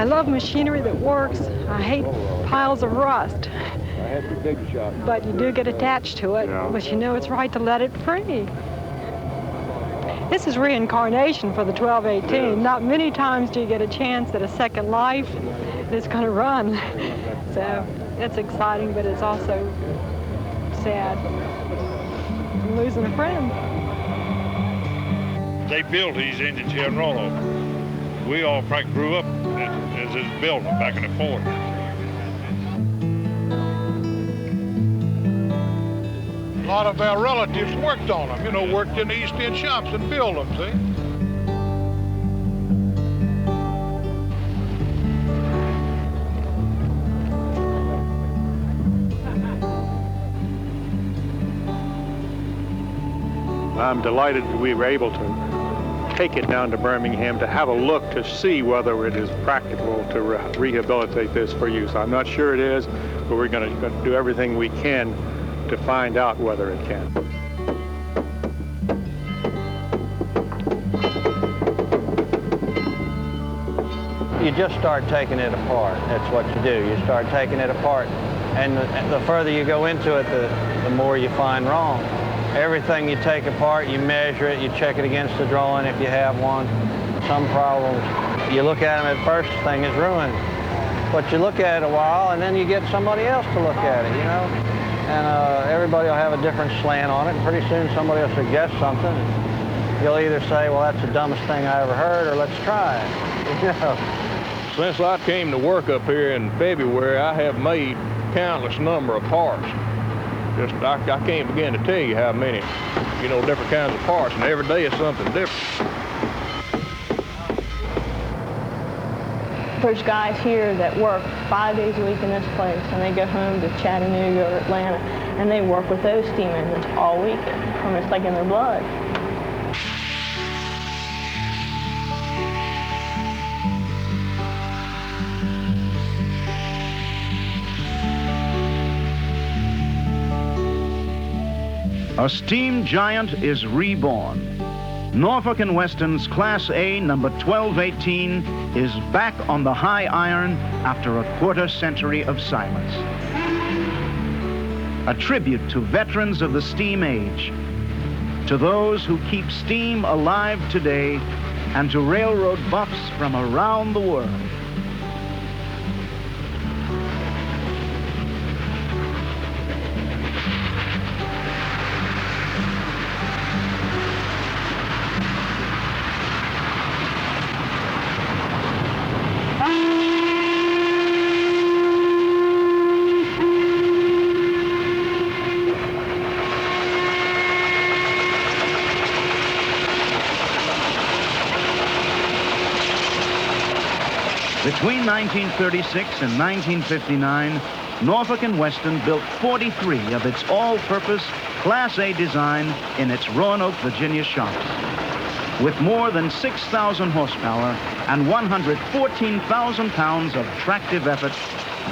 I love machinery that works. I hate piles of rust. But you do get attached to it, but you know it's right to let it free. This is reincarnation for the 1218. Not many times do you get a chance at a second life that's going to run. So it's exciting, but it's also sad. I'm losing a friend. They built these engines here in Roanoke. We all practically grew up as it was built back in the 40s. A lot of our relatives worked on them, you know, worked in the East End shops and built them, see? I'm delighted that we were able to take it down to Birmingham to have a look to see whether it is practical to rehabilitate this for use. I'm not sure it is, but we're going to do everything we can to find out whether it can. You just start taking it apart. That's what you do. You start taking it apart, and the further you go into it, the more you find wrong. Everything you take apart, you measure it, you check it against the drawing if you have one. Some problems, you look at them at first, the thing is ruined. But you look at it a while, and then you get somebody else to look at it, you know? And everybody will have a different slant on it, and pretty soon somebody will suggest something. And you'll either say, well, that's the dumbest thing I ever heard, or let's try it, you know? Since I came to work up here in February, I have made countless number of parts. I can't begin to tell you how many, you know, different kinds of parts, and every day is something different. There's guys here that work 5 days a week in this place, and they go home to Chattanooga or Atlanta, and they work with those steam engines all weekend. I mean, it's like in their blood. A steam giant is reborn. Norfolk & Western's Class A number 1218 is back on the high iron after a quarter-century of silence. A tribute to veterans of the steam age, to those who keep steam alive today, and to railroad buffs from around the world. Between 1936 and 1959, Norfolk & Western built 43 of its all-purpose Class A design in its Roanoke, Virginia shops. With more than 6,000 horsepower and 114,000 pounds of tractive effort,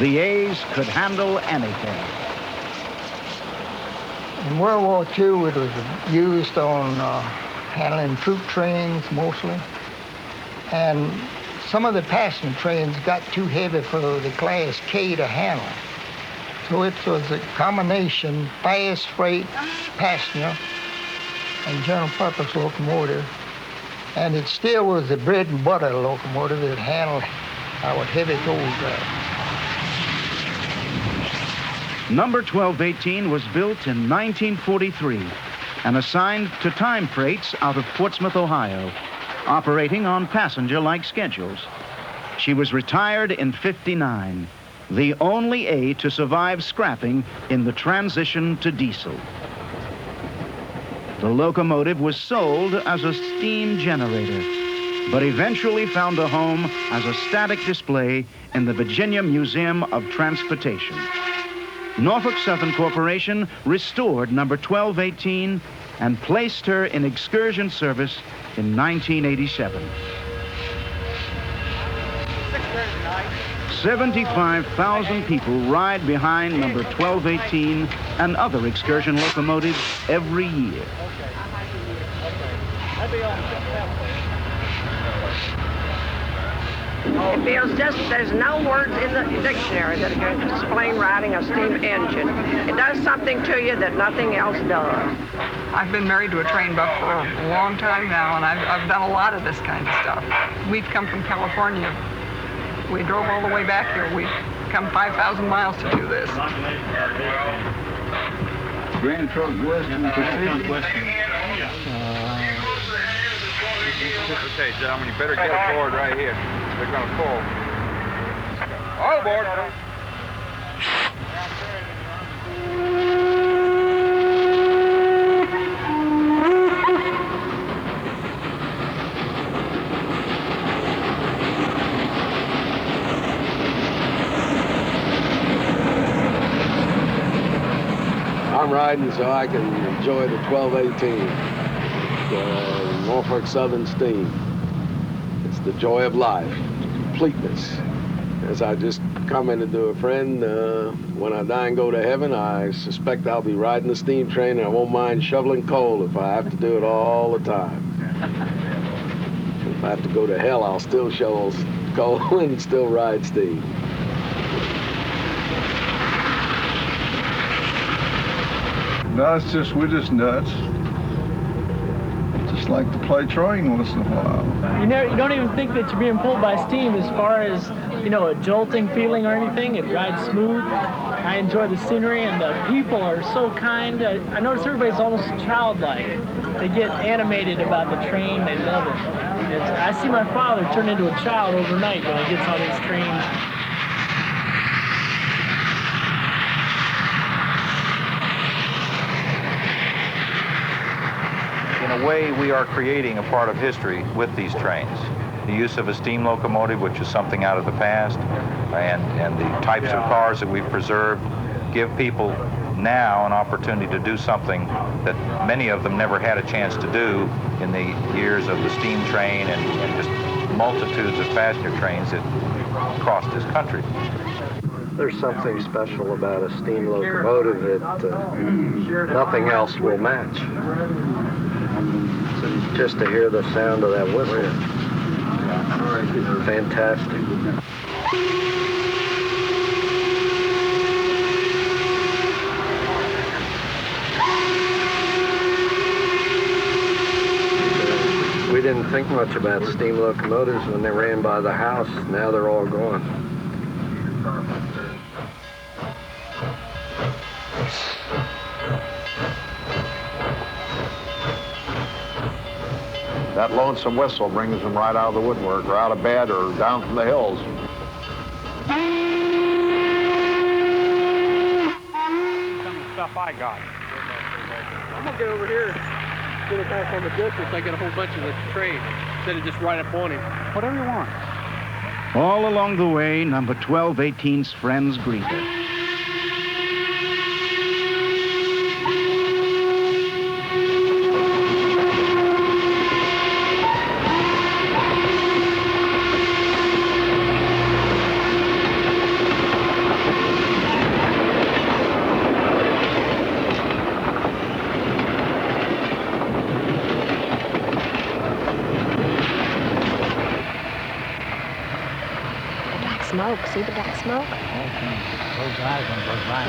the A's could handle anything. In World War II, it was used on handling troop trains mostly. And some of the passenger trains got too heavy for the Class K to handle. So it was a combination fast freight, passenger, and general purpose locomotive. And it still was the bread and butter locomotive that handled our heavy coal drive. Number 1218 was built in 1943 and assigned to time freights out of Portsmouth, Ohio, operating on passenger-like schedules. She was retired in '59, the only A to survive scrapping in the transition to diesel. The locomotive was sold as a steam generator, but eventually found a home as a static display in the Virginia Museum of Transportation. Norfolk Southern Corporation restored number 1218 and placed her in excursion service in 1987. 75,000 people ride behind number 1218 and other excursion locomotives every year. It feels just, there's no words in the dictionary that can explain riding a steam engine. It does something to you that nothing else does. I've been married to a train buff for a long time now, and I've done a lot of this kind of stuff. We've come from California. We drove all the way back here. We've come 5,000 miles to do this. Grand Trunk Western Pacific. Okay, gentlemen, you better get aboard right here. They're going to pull. All aboard. I'm riding so I can enjoy the 1218, the Norfolk Southern Steam. It's the joy of life, completeness. As I just commented to a friend, when I die and go to heaven, I suspect I'll be riding the steam train, and I won't mind shoveling coal if I have to do it all the time. If I have to go to hell, I'll still shovel coal and still ride steam. No, it's just, we're just nuts. Just like to play train once in a while. You don't even think that you're being pulled by steam as far as, a jolting feeling or anything. It rides smooth. I enjoy the scenery, and the people are so kind. I notice everybody's almost childlike. They get animated about the train. They love it. I see my father turn into a child overnight when he gets on these trains. In a way, we are creating a part of history with these trains. The use of a steam locomotive, which is something out of the past, and the types of cars that we've preserved give people now an opportunity to do something that many of them never had a chance to do in the years of the steam train and just multitudes of passenger trains that crossed this country. There's something special about a steam locomotive that nothing else will match. Just to hear the sound of that whistle. Fantastic. We didn't think much about steam locomotives when they ran by the house. Now they're all gone. That lonesome whistle brings them right out of the woodwork, or out of bed, or down from the hills. Some of the stuff I got. I'm gonna get over here, get a guy from the distance. I get a whole bunch of the train instead of just right up on him. Whatever you want. All along the way, number 1218's friends greet her. Smoke. See the black smoke? You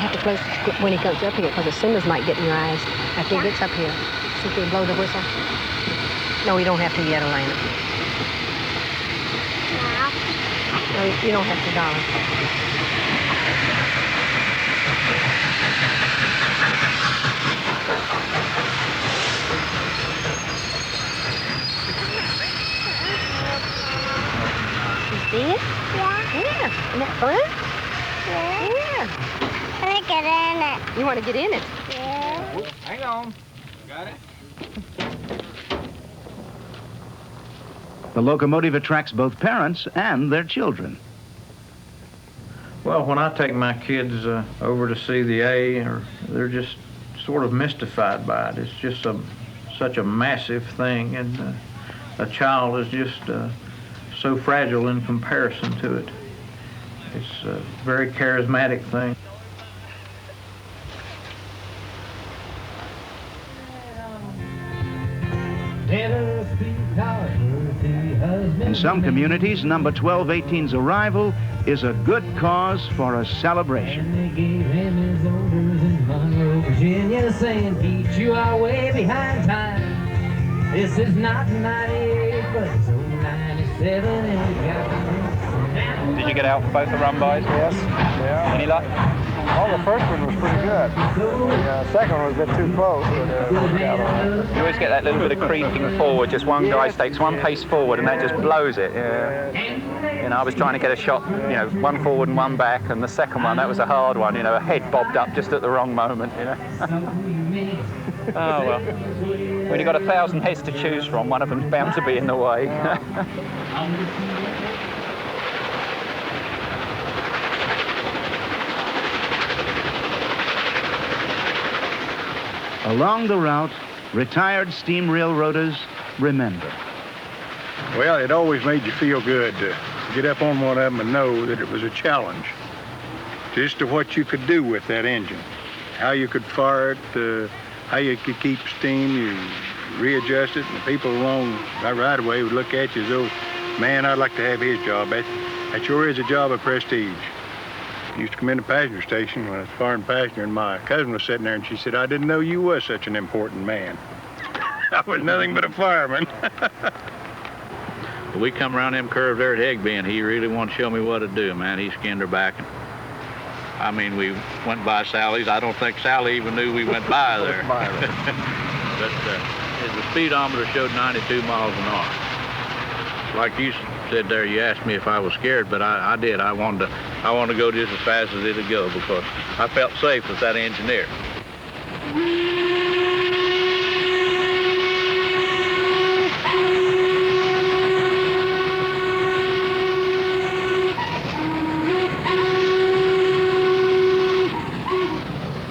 have to close when he comes up here because the cinders might get in your eyes after he gets up here. See if you blow the whistle? No, you don't have to yet, Elena. No, you don't have to, darling. You see it? Yeah. Isn't that fun? Yeah. I want to get in it. You want to get in it? Yeah. Hang on. Got it. The locomotive attracts both parents and their children. Well, when I take my kids over to see the A, they're just sort of mystified by it. It's just such a massive thing, and a child is just so fragile in comparison to it. It's a very charismatic thing. Tennessee Power, In some communities, number 1218's arrival is a good cause for a celebration. They gave him his orders in Monroe, Virginia, saying, Pete, you are way behind time. This is not 98, but it's 97, and we got... Did you get out for both the run bys? Yes. Yeah. Any luck? Oh, the first one was pretty good. The second one was a bit too close. But, You always get that little bit of creeping forward. Just one guy takes one pace forward, and that just blows it. yeah. You know, I was trying to get a shot, you know, one forward and one back, and the second one, that was a hard one. You know, a head bobbed up just at the wrong moment. You know. Oh well. When you've got 1,000 heads to choose from, one of them's bound to be in the way. Along the route, retired steam railroaders remember. Well, it always made you feel good to get up on one of them and know that it was a challenge. Just to what you could do with that engine. How you could fire it, how you could keep steam, you readjust it, and the people along that right away would look at you as though, man, I'd like to have his job. That sure is a job of prestige. I used to come in the passenger station when I was firing passenger, and my cousin was sitting there, and she said, I didn't know you was such an important man. I was nothing but a fireman. We come around them curves there at Higby, and he really wanted to show me what to do, man. He skinned her back. And, I mean, we went by Sally's. I don't think Sally even knew we went by there. But the speedometer showed 92 miles an hour. Like you said there, you asked me if I was scared, but I did. I wanted to go just as fast as it'd go because I felt safe with that engineer.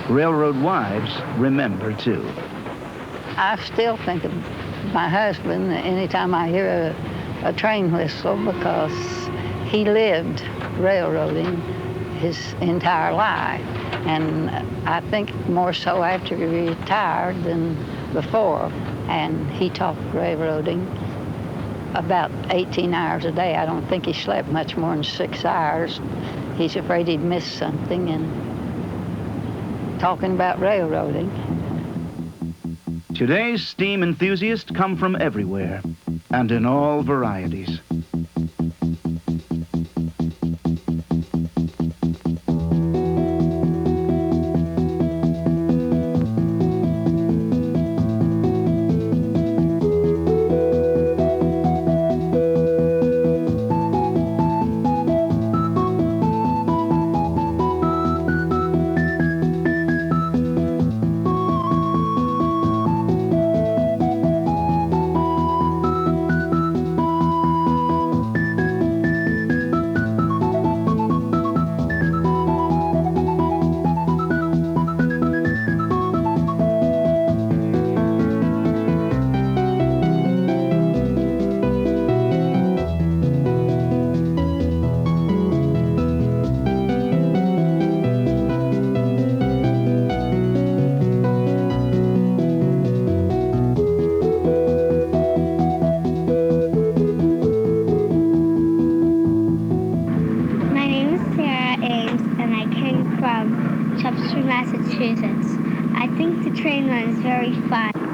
Railroad wives remember too. I still think of my husband anytime I hear a train whistle because he lived railroading his entire life. And I think more so after he retired than before. And he talked railroading about 18 hours a day. I don't think he slept much more than 6 hours. He's afraid he'd miss something and talking about railroading. Today's steam enthusiasts come from everywhere and in all varieties.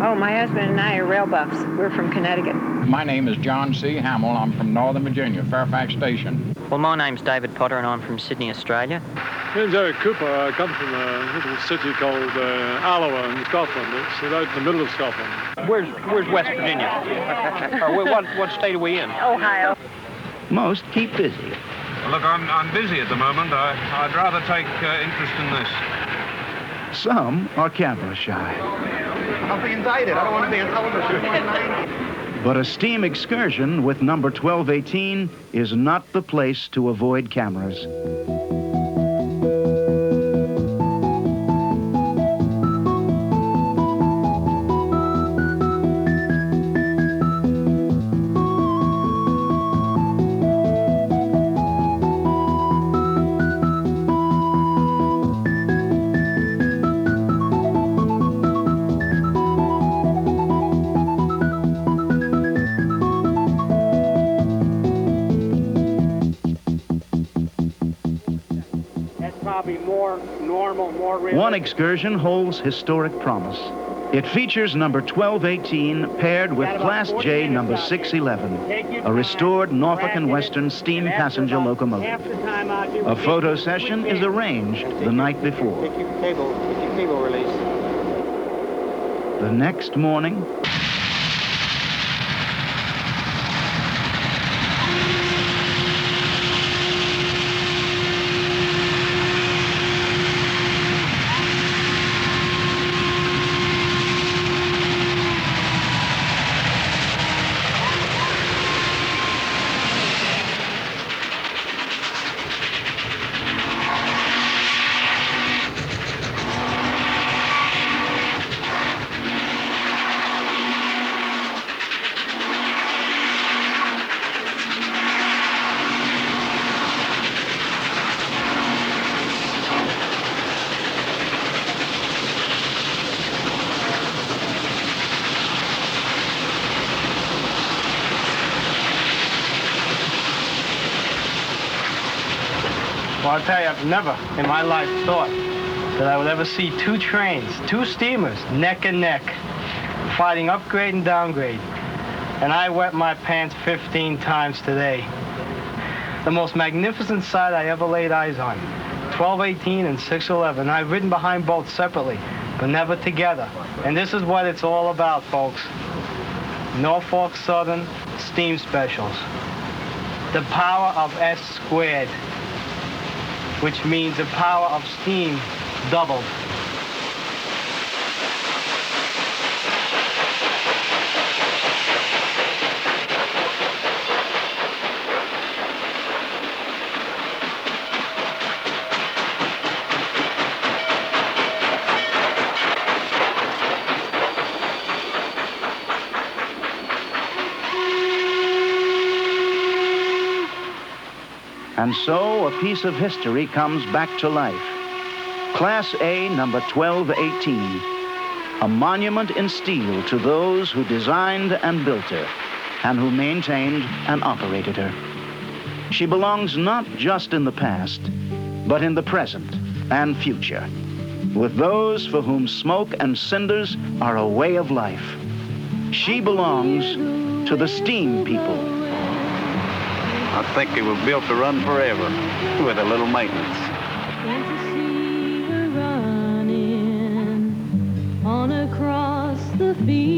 Oh, my husband and I are rail buffs. We're from Connecticut. My name is John C. Hamill. I'm from Northern Virginia, Fairfax Station. Well, my name's David Potter, and I'm from Sydney, Australia. My name's Eric Cooper. I come from a little city called Alloa in Scotland. It's right in the middle of Scotland. Where's West Virginia? Or what state are we in? Ohio. Most keep busy. Look, I'm busy at the moment. I'd rather take interest in this. Some are camera shy. I'll be indicted. I don't want to be on television. But a steam excursion with number 1218 is not the place to avoid cameras. one excursion holds historic promise. It features number 1218 paired with Class J number 611, a restored Norfolk and Western steam passenger locomotive. A photo session is arranged the night before. Take your cable release. The next morning, Well, I'll tell you, I've never in my life thought that I would ever see two trains, two steamers, neck and neck, fighting upgrade and downgrade. And I wet my pants 15 times today. The most magnificent sight I ever laid eyes on. 1218 and 611. I've ridden behind both separately, but never together. And this is what it's all about, folks. Norfolk Southern Steam Specials. The power of S squared, which means the power of steam doubled. and so a piece of history comes back to life. Class A, number 1218, a monument in steel to those who designed and built her, and who maintained and operated her. She belongs not just in the past, but in the present and future, with those for whom smoke and cinders are a way of life. She belongs to the steam people. I think it was built to run forever with a little maintenance. On across the field.